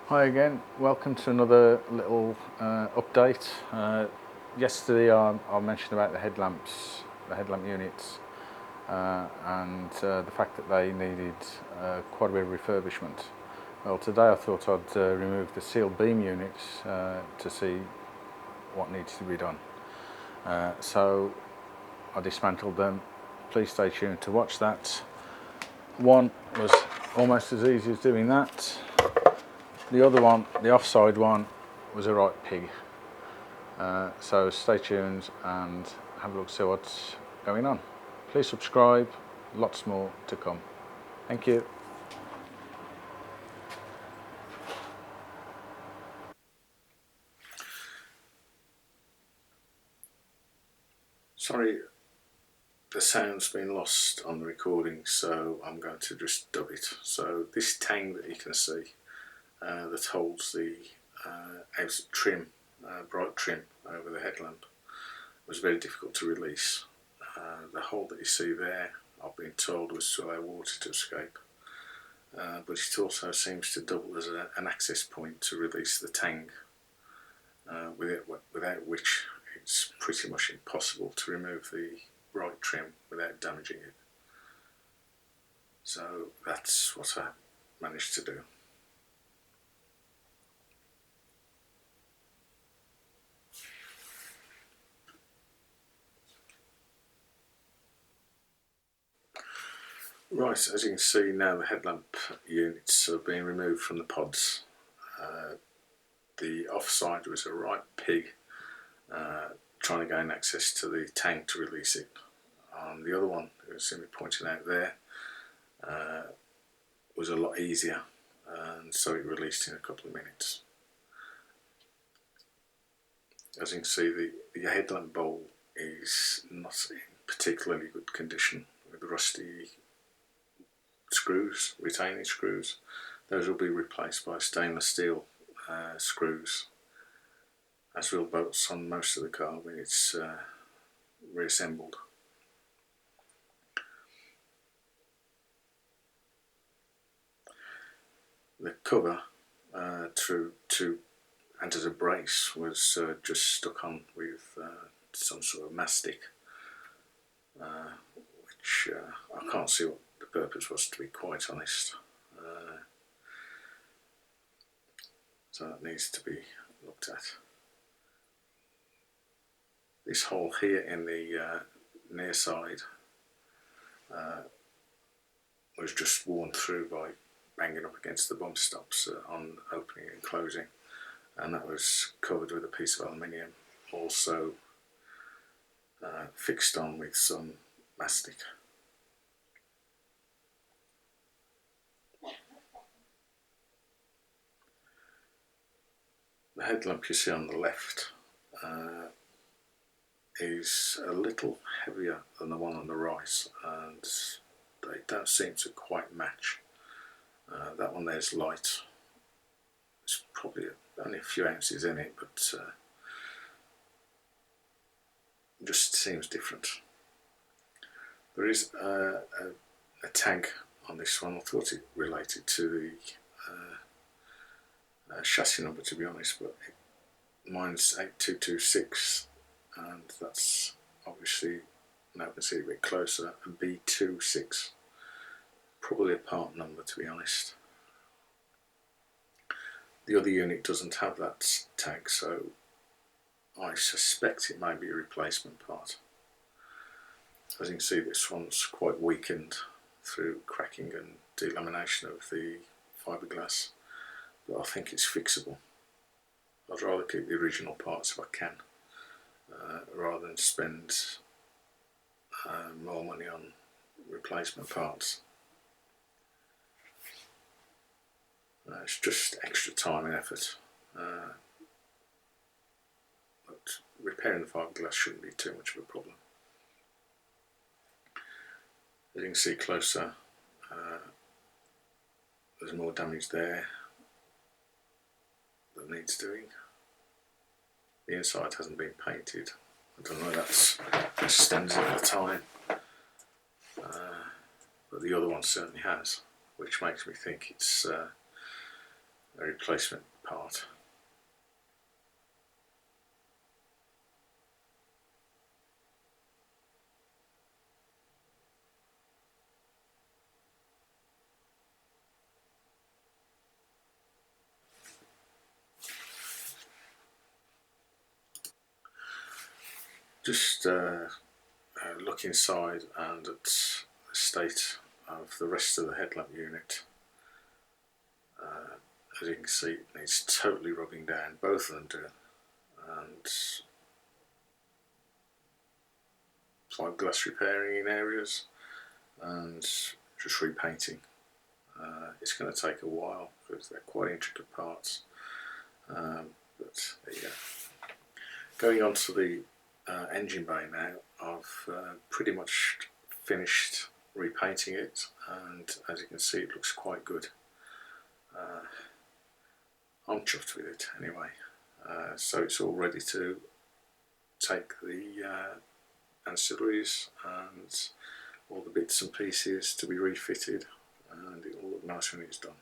Hi again, welcome to another little update. Yesterday I mentioned about the headlamps, the headlamp units, and the fact that they needed quite a bit of refurbishment. Well, today I thought I'd remove the sealed beam units to see what needs to be done. So I dismantled them. Please stay tuned to watch that. One was almost as easy as doing that. The other one, the offside one, was a right pig. So stay tuned and have a look, see what's going on. Please subscribe, lots more to come. Thank you. Sorry, the sound's been lost on the recording, so I'm going to just dub it. So this tang that you can see that holds the outer trim, bright trim over the headlamp, was very difficult to release. The hole that you see there, I've been told, was to allow water to escape, but it also seems to double as an access point to release the tang, without which it's pretty much impossible to remove the bright trim without damaging it. So that's what I managed to do. Right, as you can see now, the headlamp units are being removed from the pods. The offside was a right pig trying to gain access to the tank to release it. The other one, you can see me pointing out there, was a lot easier, and so it released in a couple of minutes. As you can see, the headlamp bowl is not in particularly good condition, with rusty screws, retaining screws. Those will be replaced by stainless steel screws, as will bolts on most of the car when it's reassembled. The cover to and as a brace was just stuck on with some sort of mastic, which I can't see what the purpose was, to be quite honest. So that needs to be looked at. This hole here in the near side was just worn through by banging up against the bump stops on opening and closing, and that was covered with a piece of aluminium, also fixed on with some mastic. The headlamp you see on the left is a little heavier than the one on the right, and they don't seem to quite match. That one there's light. It's probably only a few ounces in it, but just seems different. There is a tag on this one. I thought it related to the chassis number, to be honest, but mine's 8226, and that's obviously, now I can see a bit closer, a B26. Probably a part number, to be honest. The other unit doesn't have that tag, so I suspect it may be a replacement part. As you can see, this one's quite weakened through cracking and delamination of the fiberglass, but I think it's fixable. I'd rather keep the original parts if I can, rather than spend more money on replacement parts. It's just extra time and effort, but repairing the fiberglass shouldn't be too much of a problem. As you can see closer, there's more damage there that needs doing. The inside hasn't been painted. I don't know, that's standard at the time, but the other one certainly has, which makes me think it's the replacement part. Just look inside and at the state of the rest of the headlamp unit. As you can see, it needs totally rubbing down, both of them do, and apply glass repairing in areas and just repainting. It's going to take a while because they're quite intricate parts, but there you go. Going on to the engine bay now, I've pretty much finished repainting it, and as you can see it looks quite good. I'm chuffed with it anyway. So it's all ready to take the ancillaries and all the bits and pieces to be refitted, and it will look nice when it's done.